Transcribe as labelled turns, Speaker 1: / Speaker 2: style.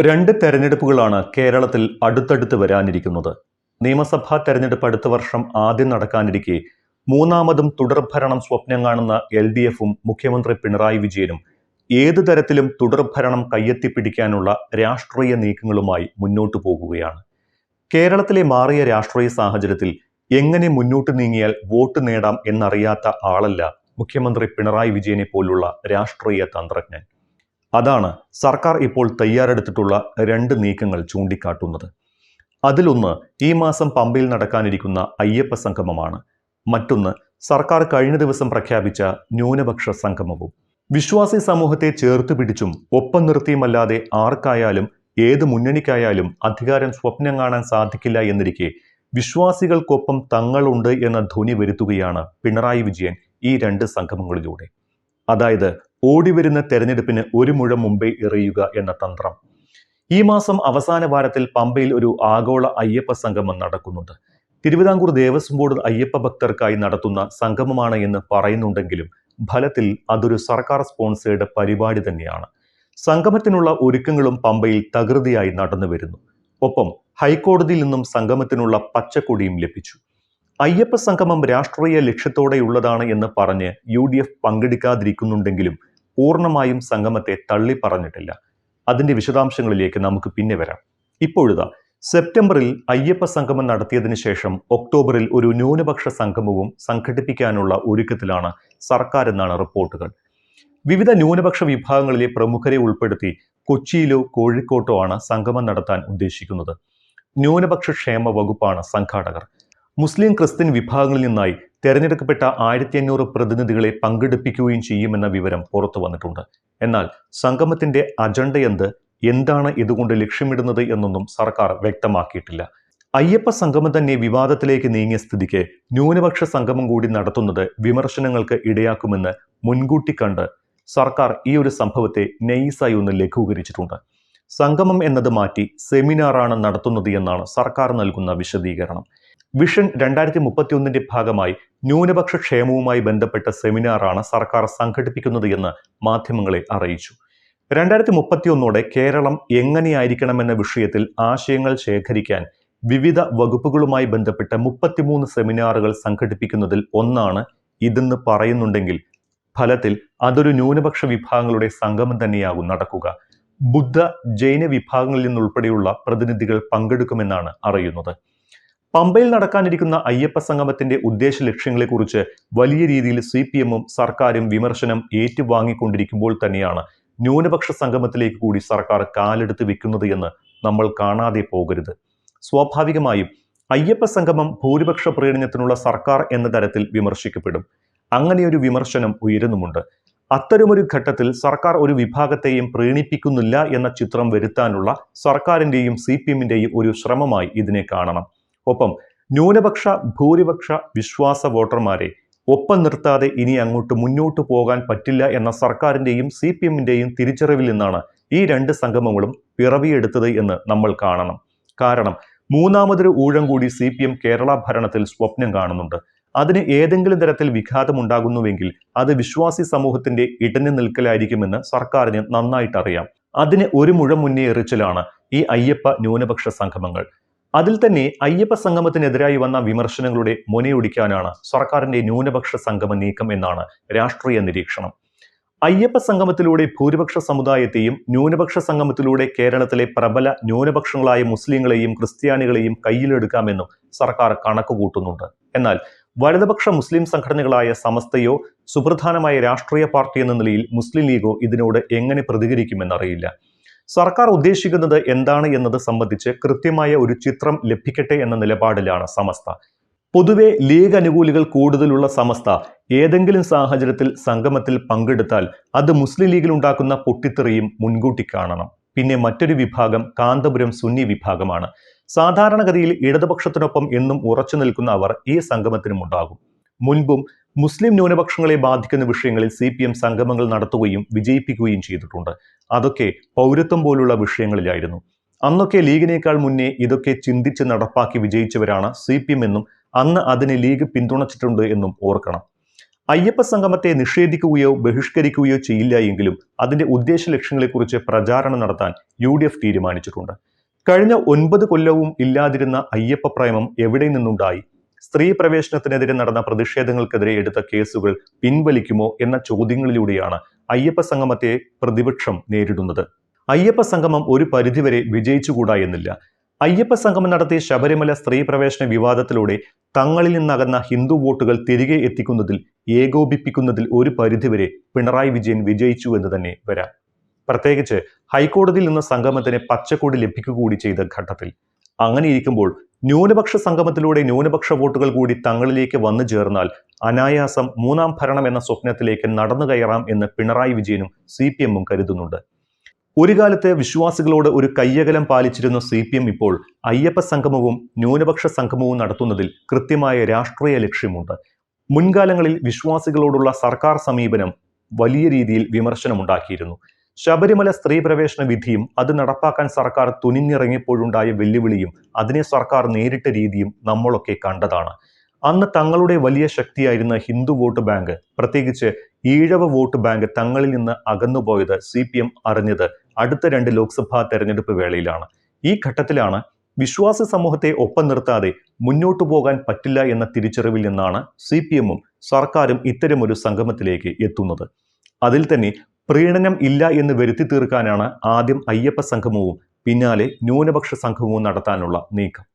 Speaker 1: രണ്ട് തെരഞ്ഞെടുപ്പുകളാണ് കേരളത്തിൽ അടുത്തടുത്ത് വരാനിരിക്കുന്നത്. നിയമസഭാ തെരഞ്ഞെടുപ്പ് അടുത്ത വർഷം ആദ്യം നടക്കാനിരിക്കെ മൂന്നാമതും തുടർഭരണം സ്വപ്നം കാണുന്ന LDFും മുഖ്യമന്ത്രി പിണറായി വിജയനും ഏതു തരത്തിലും തുടർഭരണം കയ്യെത്തിപ്പിടിക്കാനുള്ള രാഷ്ട്രീയ നീക്കങ്ങളുമായി മുന്നോട്ടു പോകുകയാണ്. കേരളത്തിലെ മാറിയ രാഷ്ട്രീയ സാഹചര്യത്തിൽ എങ്ങനെ മുന്നോട്ട് നീങ്ങിയാൽ വോട്ട് നേടാം എന്നറിയാത്ത ആളല്ല മുഖ്യമന്ത്രി പിണറായി വിജയനെ പോലുള്ള രാഷ്ട്രീയ തന്ത്രജ്ഞൻ. അതാണ് സർക്കാർ ഇപ്പോൾ തയ്യാറെടുത്തിട്ടുള്ള രണ്ട് നീക്കങ്ങൾ ചൂണ്ടിക്കാട്ടുന്നത്. അതിലൊന്ന് ഈ മാസം പമ്പയിൽ നടക്കാനിരിക്കുന്ന അയ്യപ്പ സംഗമമാണ്. മറ്റൊന്ന് സർക്കാർ കഴിഞ്ഞ ദിവസം പ്രഖ്യാപിച്ച ന്യൂനപക്ഷ സംഗമവും. വിശ്വാസി സമൂഹത്തെ ചേർത്ത് പിടിച്ചും ഒപ്പം നിർത്തിയുമല്ലാതെ ആർക്കായാലും ഏത് മുന്നണിക്കായാലും അധികാരം സ്വപ്നം കാണാൻ സാധിക്കില്ല എന്നിരിക്കെ വിശ്വാസികൾക്കൊപ്പം തങ്ങളുണ്ട് എന്ന ധ്വനി വരുത്തുകയാണ് പിണറായി വിജയൻ ഈ രണ്ട് സംഗമങ്ങളിലൂടെ. അതായത് ഓടിവരുന്ന തെരഞ്ഞെടുപ്പിന് ഒരു മുഴം മുമ്പേ എറിയുക എന്ന തന്ത്രം. ഈ മാസം അവസാന വാരത്തിൽ പമ്പയിൽ ഒരു ആഗോള അയ്യപ്പ സംഗമം നടക്കുന്നുണ്ട്. തിരുവിതാംകൂർ ദേവസ്വം ബോർഡ് അയ്യപ്പ ഭക്തർക്കായി നടത്തുന്ന സംഗമമാണ് എന്ന് പറയുന്നുണ്ടെങ്കിലും ഫലത്തിൽ അതൊരു സർക്കാർ സ്പോൺസേർഡ് പരിപാടി തന്നെയാണ്. സംഗമത്തിനുള്ള ഒരുക്കങ്ങളും പമ്പയിൽ തകൃതിയായി നടന്നു വരുന്നു. ഒപ്പം ഹൈക്കോടതിയിൽ നിന്നും സംഗമത്തിനുള്ള പച്ചക്കൊടിയും ലഭിച്ചു. അയ്യപ്പ സംഗമം രാഷ്ട്രീയ ലക്ഷ്യത്തോടെയുള്ളതാണ് എന്ന് പറഞ്ഞ് UDF പങ്കെടുക്കാതിരിക്കുന്നുണ്ടെങ്കിലും പൂർണ്ണമായും സംഗമത്തെ തള്ളി പറഞ്ഞിട്ടില്ല. അതിന്റെ വിശദാംശങ്ങളിലേക്ക് നമുക്ക് പിന്നെ വരാം. ഇപ്പോഴിതാ സെപ്റ്റംബറിൽ അയ്യപ്പ സംഗമം നടത്തിയതിനു ശേഷം ഒക്ടോബറിൽ ഒരു ന്യൂനപക്ഷ സംഗമവും സംഘടിപ്പിക്കാനുള്ള ഒരുക്കത്തിലാണ് സർക്കാർ എന്നാണ് റിപ്പോർട്ടുകൾ. വിവിധ ന്യൂനപക്ഷ വിഭാഗങ്ങളിലെ പ്രമുഖരെ ഉൾപ്പെടുത്തി കൊച്ചിയിലോ കോഴിക്കോട്ടോ ആണ് സംഗമം നടത്താൻ ഉദ്ദേശിക്കുന്നത്. ന്യൂനപക്ഷ ക്ഷേമ വകുപ്പാണ് സംഘാടകർ. മുസ്ലിം ക്രിസ്ത്യൻ വിഭാഗങ്ങളിൽ നിന്നായി തെരഞ്ഞെടുക്കപ്പെട്ട 1500 പ്രതിനിധികളെ പങ്കെടുപ്പിക്കുകയും ചെയ്യുമെന്ന വിവരം പുറത്തു വന്നിട്ടുണ്ട്. എന്നാൽ സംഗമത്തിന്റെ അജണ്ട എന്താണ് ഇതുകൊണ്ട് ലക്ഷ്യമിടുന്നത് എന്നൊന്നും സർക്കാർ വ്യക്തമാക്കിയിട്ടില്ല. അയ്യപ്പ സംഗമം തന്നെ വിവാദത്തിലേക്ക് നീങ്ങിയ സ്ഥിതിക്ക് ന്യൂനപക്ഷ സംഗമം കൂടി നടത്തുന്നത് വിമർശനങ്ങൾക്ക് ഇടയാക്കുമെന്ന് മുൻകൂട്ടി കണ്ട് സർക്കാർ ഈ ഒരു സംഭവത്തെ നൈസായി ഒന്ന് ലഘൂകരിച്ചിട്ടുണ്ട്. സംഗമം എന്നത് മാറ്റി സെമിനാറാണ് നടത്തുന്നത് എന്നാണ് സർക്കാർ നൽകുന്ന വിശദീകരണം. വിഷൻ 2031 ഭാഗമായി ന്യൂനപക്ഷ ക്ഷേമവുമായി ബന്ധപ്പെട്ട സെമിനാറാണ് സർക്കാർ സംഘടിപ്പിക്കുന്നത് എന്ന് മാധ്യമങ്ങളെ അറിയിച്ചു. 2031 കേരളം എങ്ങനെയായിരിക്കണമെന്ന വിഷയത്തിൽ ആശയങ്ങൾ ശേഖരിക്കാൻ വിവിധ വകുപ്പുകളുമായി ബന്ധപ്പെട്ട 33 സെമിനാറുകൾ സംഘടിപ്പിക്കുന്നതിൽ ഒന്നാണ് ഇതെന്ന് പറയുന്നുണ്ടെങ്കിൽ ഫലത്തിൽ അതൊരു ന്യൂനപക്ഷ വിഭാഗങ്ങളുടെ സംഗമം തന്നെയാകും നടക്കുക. ബുദ്ധ ജൈന വിഭാഗങ്ങളിൽ നിന്നുൾപ്പെടെയുള്ള പ്രതിനിധികൾ പങ്കെടുക്കുമെന്നാണ് അറിയുന്നത്. പമ്പയിൽ നടക്കാനിരിക്കുന്ന അയ്യപ്പ സംഗമത്തിന്റെ ഉദ്ദേശ ലക്ഷ്യങ്ങളെക്കുറിച്ച് വലിയ രീതിയിൽ CPM-ഉം സർക്കാരും വിമർശനം ഏറ്റുവാങ്ങിക്കൊണ്ടിരിക്കുമ്പോൾ തന്നെയാണ് ന്യൂനപക്ഷ സംഗമത്തിലേക്ക് കൂടി സർക്കാർ കാലെടുത്ത് വെക്കുന്നത് എന്ന് നമ്മൾ കാണാതെ പോകരുത്. സ്വാഭാവികമായും അയ്യപ്പ സംഗമം ഭൂരിപക്ഷ പ്രീണനത്തിനുള്ള സർക്കാർ എന്ന തരത്തിൽ വിമർശിക്കപ്പെടും. അങ്ങനെയൊരു വിമർശനം ഉയരുന്നുമുണ്ട്. അത്തരമൊരു ഘട്ടത്തിൽ സർക്കാർ ഒരു വിഭാഗത്തെയും പ്രീണിപ്പിക്കുന്നില്ല എന്ന ചിത്രം വരുത്താനുള്ള സർക്കാരിന്റെയും CPM-ന്റെയും ഒരു ശ്രമമായി ഇതിനെ കാണണം. ഒപ്പം ന്യൂനപക്ഷ ഭൂരിപക്ഷ വിശ്വാസ വോട്ടർമാരെ ഒപ്പം നിർത്താതെ ഇനി അങ്ങോട്ട് മുന്നോട്ട് പോകാൻ പറ്റില്ല എന്ന സർക്കാരിന്റെയും CPM-ന്റെയും തിരിച്ചറിവിൽ നിന്നാണ് ഈ രണ്ട് സംഗമങ്ങളും പിറവിയെടുത്തത് എന്ന് നമ്മൾ കാണണം. കാരണം മൂന്നാമതൊരു ഊഴം കൂടി CPM കേരള ഭരണത്തിൽ സ്വപ്നം കാണുന്നുണ്ട്. അതിന് ഏതെങ്കിലും തരത്തിൽ വിഘാതമുണ്ടാകുന്നുവെങ്കിൽ അത് വിശ്വാസി സമൂഹത്തിന്റെ ഇടഞ്ഞു നിൽക്കലായിരിക്കുമെന്ന് സർക്കാരിന് നന്നായിട്ടറിയാം. അതിന് ഒരു മുഴം മുന്നേ എറിച്ചിലാണ് ഈ അയ്യപ്പ ന്യൂനപക്ഷ സംഗമങ്ങൾ. അതിൽ തന്നെ അയ്യപ്പ സംഗമത്തിനെതിരായി വന്ന വിമർശനങ്ങളുടെ മുനയൊടിക്കാനാണ് സർക്കാരിന്റെ ന്യൂനപക്ഷ സംഗമ നീക്കം എന്നാണ് രാഷ്ട്രീയ നിരീക്ഷണം. അയ്യപ്പ സംഗമത്തിലൂടെ ഭൂരിപക്ഷ സമുദായത്തെയും ന്യൂനപക്ഷ സംഗമത്തിലൂടെ കേരളത്തിലെ പ്രബല ന്യൂനപക്ഷങ്ങളായ മുസ്ലിങ്ങളെയും ക്രിസ്ത്യാനികളെയും കയ്യിലെടുക്കാമെന്നും സർക്കാർ കണക്കുകൂട്ടുന്നുണ്ട്. എന്നാൽ വലതുപക്ഷ മുസ്ലിം സംഘടനകളായ സമസ്തയോ സുപ്രധാനമായ രാഷ്ട്രീയ പാർട്ടി എന്ന നിലയിൽ മുസ്ലിം ലീഗോ ഇതിനോട് എങ്ങനെ പ്രതികരിക്കുമെന്നറിയില്ല. സർക്കാർ ഉദ്ദേശിക്കുന്നത് എന്താണ് എന്നത് സംബന്ധിച്ച് കൃത്യമായ ഒരു ചിത്രം ലഭിക്കട്ടെ എന്ന നിലപാടിലാണ് സമസ്ത. പൊതുവെ ലീഗ് അനുകൂലികൾ കൂടുതലുള്ള സമസ്ത ഏതെങ്കിലും സാഹചര്യത്തിൽ സംഗമത്തിൽ പങ്കെടുത്താൽ അത് മുസ്ലിം ലീഗിൽ ഉണ്ടാക്കുന്ന പൊട്ടിത്തെറിയും മുൻകൂട്ടി കാണണം. പിന്നെ മറ്റൊരു വിഭാഗം കാന്തപുരം സുന്നി വിഭാഗമാണ്. സാധാരണഗതിയിൽ ഇടതുപക്ഷത്തിനൊപ്പം എന്നും ഉറച്ചു നിൽക്കുന്ന അവർ ഈ സംഗമത്തിനും ഉണ്ടാകും. മുൻപും മുസ്ലിം ന്യൂനപക്ഷങ്ങളെ ബാധിക്കുന്ന വിഷയങ്ങളിൽ CPM സംഗമങ്ങൾ നടത്തുകയും വിജയിപ്പിക്കുകയും ചെയ്തിട്ടുണ്ട്. അതൊക്കെ പൗരത്വം പോലുള്ള വിഷയങ്ങളിലായിരുന്നു. അന്നൊക്കെ ലീഗിനേക്കാൾ മുന്നേ ഇതൊക്കെ ചിന്തിച്ച് നടപ്പാക്കി വിജയിച്ചവരാണ് CPM എന്നും അന്ന് അതിനെ ലീഗ് പിന്തുണച്ചിട്ടുണ്ട് എന്നും ഓർക്കണം. അയ്യപ്പ സംഗമത്തെ നിഷേധിക്കുകയോ ബഹിഷ്കരിക്കുകയോ ചെയ്യില്ല എങ്കിലും അതിന്റെ ഉദ്ദേശ ലക്ഷ്യങ്ങളെക്കുറിച്ച് പ്രചാരണം നടത്താൻ UDF തീരുമാനിച്ചിട്ടുണ്ട്. കഴിഞ്ഞ 9 കൊല്ലവും ഇല്ലാതിരുന്ന അയ്യപ്പ പ്രേമം എവിടെ നിന്നുണ്ടായി? സ്ത്രീ പ്രവേശനത്തിനെതിരെ നടന്ന പ്രതിഷേധങ്ങൾക്കെതിരെ എടുത്ത കേസുകൾ പിൻവലിക്കുമോ എന്ന ചോദ്യങ്ങളിലൂടെയാണ് അയ്യപ്പ സംഗമത്തെ പ്രതിപക്ഷം നേരിടുന്നത്. അയ്യപ്പ സംഗമം ഒരു പരിധിവരെ വിജയിച്ചുകൂടാ എന്നില്ല. അയ്യപ്പ സംഗമം നടത്തിയ ശബരിമല സ്ത്രീ പ്രവേശന വിവാദത്തിലൂടെ തങ്ങളിൽ നിന്നകന്ന ഹിന്ദു വോട്ടുകൾ തിരികെ എത്തിക്കുന്നതിൽ ഏകോപിപ്പിക്കുന്നതിൽ ഒരു പരിധിവരെ പിണറായി വിജയൻ വിജയിച്ചു എന്ന് തന്നെ വരാം. പ്രത്യേകിച്ച് ഹൈക്കോടതിയിൽ നിന്ന് സംഗമത്തിന് പച്ചക്കൊടി ലഭിക്കുക കൂടി ചെയ്ത ഘട്ടത്തിൽ. അങ്ങനെയിരിക്കുമ്പോൾ ന്യൂനപക്ഷ സംഗമത്തിലൂടെ ന്യൂനപക്ഷ വോട്ടുകൾ കൂടി തങ്ങളിലേക്ക് വന്നു ചേർന്നാൽ അനായാസം മൂന്നാം ഭരണം എന്ന സ്വപ്നത്തിലേക്ക് നടന്നു കയറാം എന്ന് പിണറായി വിജയനും CPM-ഉം കരുതുന്നുണ്ട്. ഒരു കാലത്ത് വിശ്വാസികളോട് ഒരു കയ്യകലം പാലിച്ചിരുന്ന CPM ഇപ്പോൾ അയ്യപ്പ സംഗമവും ന്യൂനപക്ഷ സംഗമവും നടത്തുന്നതിൽ കൃത്യമായ രാഷ്ട്രീയ ലക്ഷ്യമുണ്ട്. മുൻകാലങ്ങളിൽ വിശ്വാസികളോടുള്ള സർക്കാർ സമീപനം വലിയ രീതിയിൽ വിമർശനമുണ്ടാക്കിയിരുന്നു. ശബരിമല സ്ത്രീ പ്രവേശന വിധിയും അത് നടപ്പാക്കാൻ സർക്കാർ തുനിഞ്ഞിറങ്ങിയപ്പോഴുണ്ടായ വെല്ലുവിളിയും അതിനെ സർക്കാർ നേരിട്ട രീതിയും നമ്മളൊക്കെ കണ്ടതാണ്. അന്ന് തങ്ങളുടെ വലിയ ശക്തിയായിരുന്ന ഹിന്ദു വോട്ട് ബാങ്ക്, പ്രത്യേകിച്ച് ഈഴവ വോട്ട് ബാങ്ക് തങ്ങളിൽ നിന്ന് അകന്നുപോയത് CPM അറിഞ്ഞത് അടുത്ത 2 ലോക്സഭാ തെരഞ്ഞെടുപ്പ് വേളയിലാണ്. ഈ ഘട്ടത്തിലാണ് വിശ്വാസി സമൂഹത്തെ ഒപ്പം നിർത്താതെ മുന്നോട്ടു പോകാൻ പറ്റില്ല എന്ന തിരിച്ചറിവിൽ നിന്നാണ് CPM-ഉം സർക്കാരും ഇത്തരമൊരു സംഗമത്തിലേക്ക് എത്തുന്നത്. അതിൽ തന്നെ പ്രീണനം ഇല്ല എന്ന് വരുത്തി തീർക്കാനാണ് ആദ്യം അയ്യപ്പ സംഗമവും പിന്നാലെ ന്യൂനപക്ഷ സംഗമവും നടത്താനുള്ള നീക്കം.